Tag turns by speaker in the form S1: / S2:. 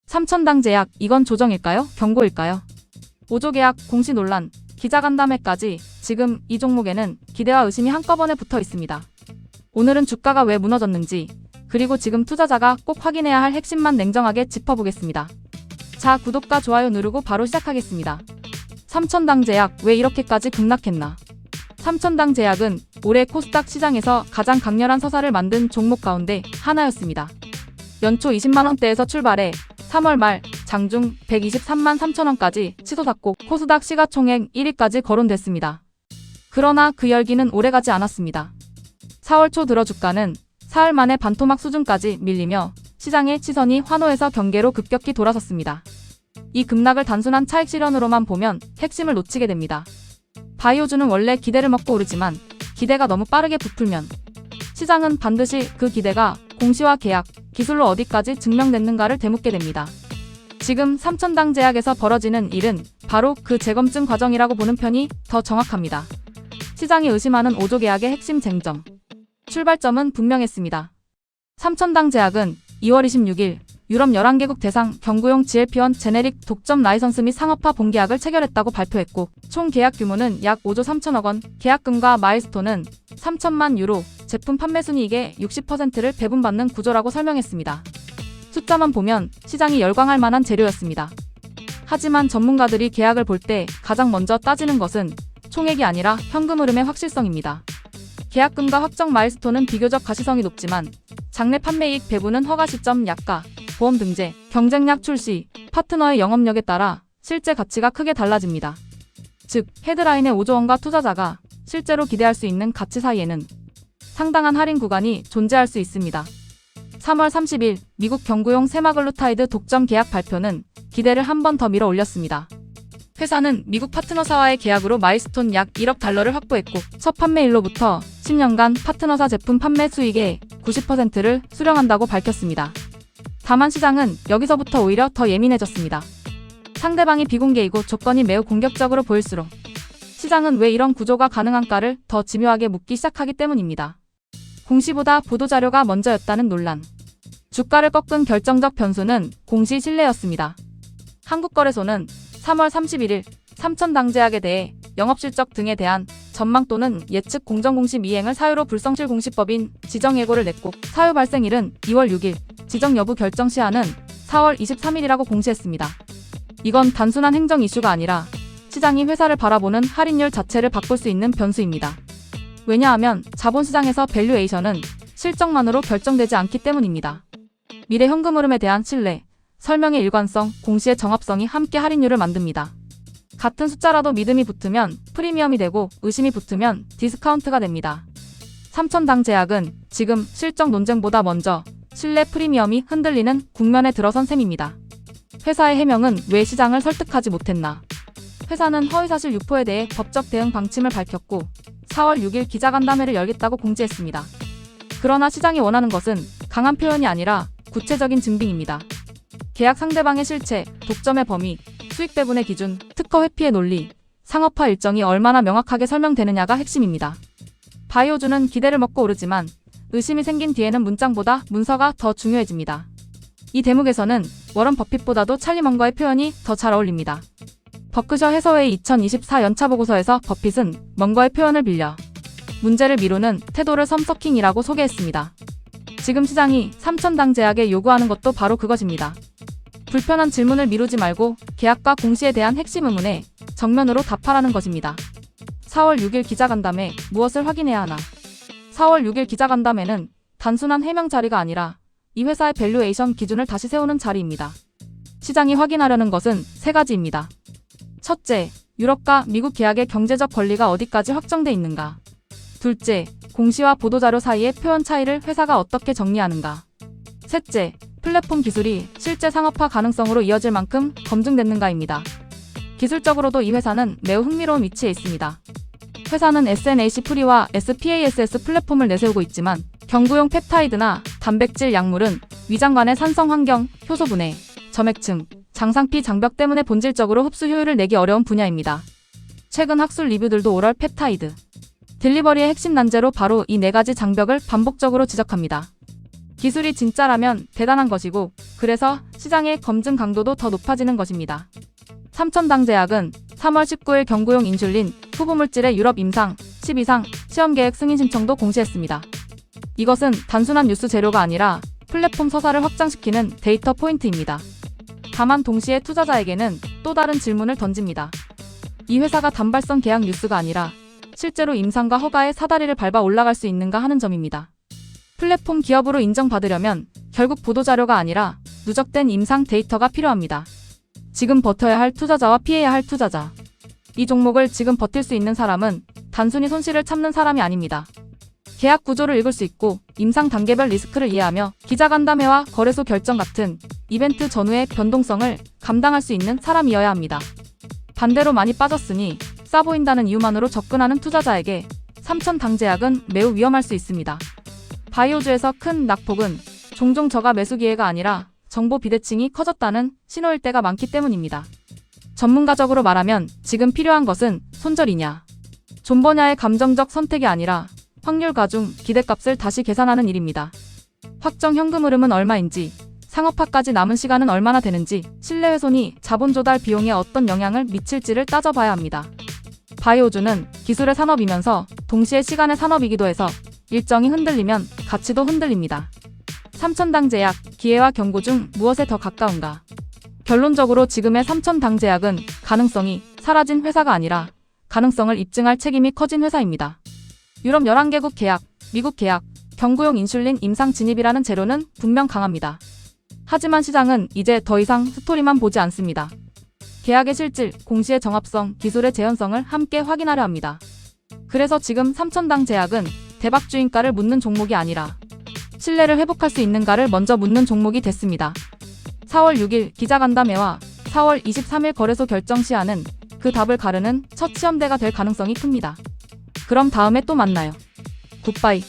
S1: 삼천당 제약, 이건 조정일까요? 경고일까요? 5조 계약, 공시 논란, 기자간담회까지 지금 이 종목에는 기대와 의심이 한꺼번에 붙어 있습니다. 오늘은 주가가 왜 무너졌는지, 그리고 지금 투자자가 꼭 확인해야 할 핵심만 냉정하게 짚어보겠습니다. 자, 구독과 좋아요 누르고 바로 시작하겠습니다. 삼천당 제약, 왜 이렇게까지 급락했나? 삼천당 제약은 올해 코스닥 시장에서 가장 강렬한 서사를 만든 종목 가운데 하나였습니다. 연초 20만원대에서 출발해 3월 말 장중 123만 3천원까지 치솟았고 코스닥 시가총액 1위까지 거론됐습니다. 그러나 그 열기는 오래가지 않았습니다. 4월 초 들어 주가는 사흘 만에 반토막 수준까지 밀리며 시장의 시선이 환호에서 경계로 급격히 돌아섰습니다. 이 급락을 단순한 차익 실현으로만 보면 핵심을 놓치게 됩니다. 바이오주는 원래 기대를 먹고 오르지만 기대가 너무 빠르게 부풀면 시장은 반드시 그 기대가 공시와 계약, 기술로 어디까지 증명됐는가를 되묻게 됩니다. 지금 삼천당 제약에서 벌어지는 일은 바로 그 재검증 과정이라고 보는 편이 더 정확합니다. 시장이 의심하는 5조 계약의 핵심 쟁점. 출발점은 분명했습니다. 삼천당 제약은 2월 26일 유럽 11개국 대상 경구용 GLP-1 제네릭 독점 라이선스 및 상업화 본계약을 체결했다고 발표했고 총 계약 규모는 약 5조 3천억 원, 계약금과 마일스톤은 3천만 유로, 제품 판매 순이익의 60%를 배분받는 구조라고 설명했습니다. 숫자만 보면 시장이 열광할 만한 재료였습니다. 하지만 전문가들이 계약을 볼 때 가장 먼저 따지는 것은 총액이 아니라 현금 흐름의 확실성입니다. 계약금과 확정 마일스톤은 비교적 가시성이 높지만 장래 판매이익 배분은 허가 시점 약가, 보험 등재, 경쟁약 출시, 파트너의 영업력에 따라 실제 가치가 크게 달라집니다. 즉, 헤드라인의 5조 원과 투자자가 실제로 기대할 수 있는 가치 사이에는 상당한 할인 구간이 존재할 수 있습니다. 3월 30일 미국 경구용 세마글루타이드 독점 계약 발표는 기대를 한 번 더 밀어 올렸습니다. 회사는 미국 파트너사와의 계약으로 마일스톤 약 1억 달러를 확보했고 첫 판매일로부터 10년간 파트너사 제품 판매 수익의 90%를 수령한다고 밝혔습니다. 다만 시장은 여기서부터 오히려 더 예민해졌습니다. 상대방이 비공개이고 조건이 매우 공격적으로 보일수록 시장은 왜 이런 구조가 가능한가를 더 집요하게 묻기 시작하기 때문입니다. 공시보다 보도자료가 먼저였다는 논란. 주가를 꺾은 결정적 변수는 공시 신뢰였습니다. 한국거래소는 3월 31일 삼천당 제약에 대해 영업실적 등에 대한 전망 또는 예측 공정공시 미행을 사유로 불성실 공시법인 지정예고를 냈고 사유 발생일은 2월 6일, 지정 여부 결정 시한은 4월 23일이라고 공시했습니다. 이건 단순한 행정 이슈가 아니라 시장이 회사를 바라보는 할인율 자체를 바꿀 수 있는 변수입니다. 왜냐하면 자본시장에서 밸류에이션은 실적만으로 결정되지 않기 때문입니다. 미래 현금 흐름에 대한 신뢰, 설명의 일관성, 공시의 정합성이 함께 할인율을 만듭니다. 같은 숫자라도 믿음이 붙으면 프리미엄이 되고 의심이 붙으면 디스카운트가 됩니다. 삼천당 제약은 지금 실적 논쟁보다 먼저 신뢰 프리미엄이 흔들리는 국면에 들어선 셈입니다. 회사의 해명은 왜 시장을 설득하지 못했나? 회사는 허위사실 유포에 대해 법적 대응 방침을 밝혔고 4월 6일 기자간담회를 열겠다고 공지했습니다. 그러나 시장이 원하는 것은 강한 표현이 아니라 구체적인 증빙입니다. 계약 상대방의 실체, 독점의 범위, 수익 배분의 기준, 특허 회피의 논리, 상업화 일정이 얼마나 명확하게 설명되느냐가 핵심입니다. 바이오주는 기대를 먹고 오르지만 의심이 생긴 뒤에는 문장보다 문서가 더 중요해집니다. 이 대목에서는 워런 버핏보다도 찰리 먼거의 표현이 더 잘 어울립니다. 버크셔 해서웨이 2024 연차보고서에서 버핏은 먼거의 표현을 빌려 문제를 미루는 태도를 썸서킹이라고 소개했습니다. 지금 시장이 삼천당 제약에 요구하는 것도 바로 그것입니다. 불편한 질문을 미루지 말고 계약과 공시에 대한 핵심 의문에 정면으로 답하라는 것입니다. 4월 6일 기자간담회, 무엇을 확인해야 하나? 4월 6일 기자간담회는 단순한 해명 자리가 아니라 이 회사의 밸류에이션 기준을 다시 세우는 자리입니다. 시장이 확인하려는 것은 세 가지입니다. 첫째, 유럽과 미국 계약의 경제적 권리가 어디까지 확정돼 있는가? 둘째, 공시와 보도자료 사이의 표현 차이를 회사가 어떻게 정리하는가? 셋째, 플랫폼 기술이 실제 상업화 가능성으로 이어질 만큼 검증됐는가입니다. 기술적으로도 이 회사는 매우 흥미로운 위치에 있습니다. 회사는 SNAC 프리와 SPASS 플랫폼을 내세우고 있지만 경구용 펩타이드나 단백질 약물은 위장관의 산성 환경, 효소 분해, 점액층, 장상피 장벽 때문에 본질적으로 흡수 효율을 내기 어려운 분야입니다. 최근 학술 리뷰들도 오럴 펩타이드 딜리버리의 핵심 난제로 바로 이 네 가지 장벽을 반복적으로 지적합니다. 기술이 진짜라면 대단한 것이고 그래서 시장의 검증 강도도 더 높아지는 것입니다. 삼천당제약은 3월 19일 경구용 인슐린 후보물질의 유럽 임상 12상 시험계획 승인 신청도 공시했습니다. 이것은 단순한 뉴스 재료가 아니라 플랫폼 서사를 확장시키는 데이터 포인트입니다. 다만 동시에 투자자에게는 또 다른 질문을 던집니다. 이 회사가 단발성 계약 뉴스가 아니라 실제로 임상과 허가의 사다리를 밟아 올라갈 수 있는가 하는 점입니다. 플랫폼 기업으로 인정받으려면 결국 보도자료가 아니라 누적된 임상 데이터가 필요합니다. 지금 버텨야 할 투자자와 피해야 할 투자자. 이 종목을 지금 버틸 수 있는 사람은 단순히 손실을 참는 사람이 아닙니다. 계약 구조를 읽을 수 있고 임상 단계별 리스크를 이해하며 기자간담회와 거래소 결정 같은 이벤트 전후의 변동성을 감당할 수 있는 사람이어야 합니다. 반대로 많이 빠졌으니 싸 보인다는 이유만으로 접근하는 투자자에게 삼천당제약은 매우 위험할 수 있습니다. 바이오주에서 큰 낙폭은 종종 저가 매수 기회가 아니라 정보 비대칭이 커졌다는 신호일 때가 많기 때문입니다. 전문가적으로 말하면 지금 필요한 것은 손절이냐, 존버냐의 감정적 선택이 아니라 확률 가중 기대값을 다시 계산하는 일입니다. 확정 현금 흐름은 얼마인지, 상업화까지 남은 시간은 얼마나 되는지, 신뢰 훼손이 자본 조달 비용에 어떤 영향을 미칠지를 따져봐야 합니다. 바이오주는 기술의 산업이면서 동시에 시간의 산업이기도 해서 일정이 흔들리면 가치도 흔들립니다. 삼천당제약, 기회와 경고 중 무엇에 더 가까운가? 결론적으로 지금의 삼천당제약은 가능성이 사라진 회사가 아니라 가능성을 입증할 책임이 커진 회사입니다. 유럽 11개국 계약, 미국 계약, 경구용 인슐린 임상 진입이라는 재료는 분명 강합니다. 하지만 시장은 이제 더 이상 스토리만 보지 않습니다. 계약의 실질, 공시의 정합성, 기술의 재현성을 함께 확인하려 합니다. 그래서 지금 삼천당제약은 대박 주인가를 묻는 종목이 아니라 신뢰를 회복할 수 있는가를 먼저 묻는 종목이 됐습니다. 4월 6일 기자간담회와 4월 23일 거래소 결정 시한은 그 답을 가르는 첫 시험대가 될 가능성이 큽니다. 그럼 다음에 또 만나요. 굿바이.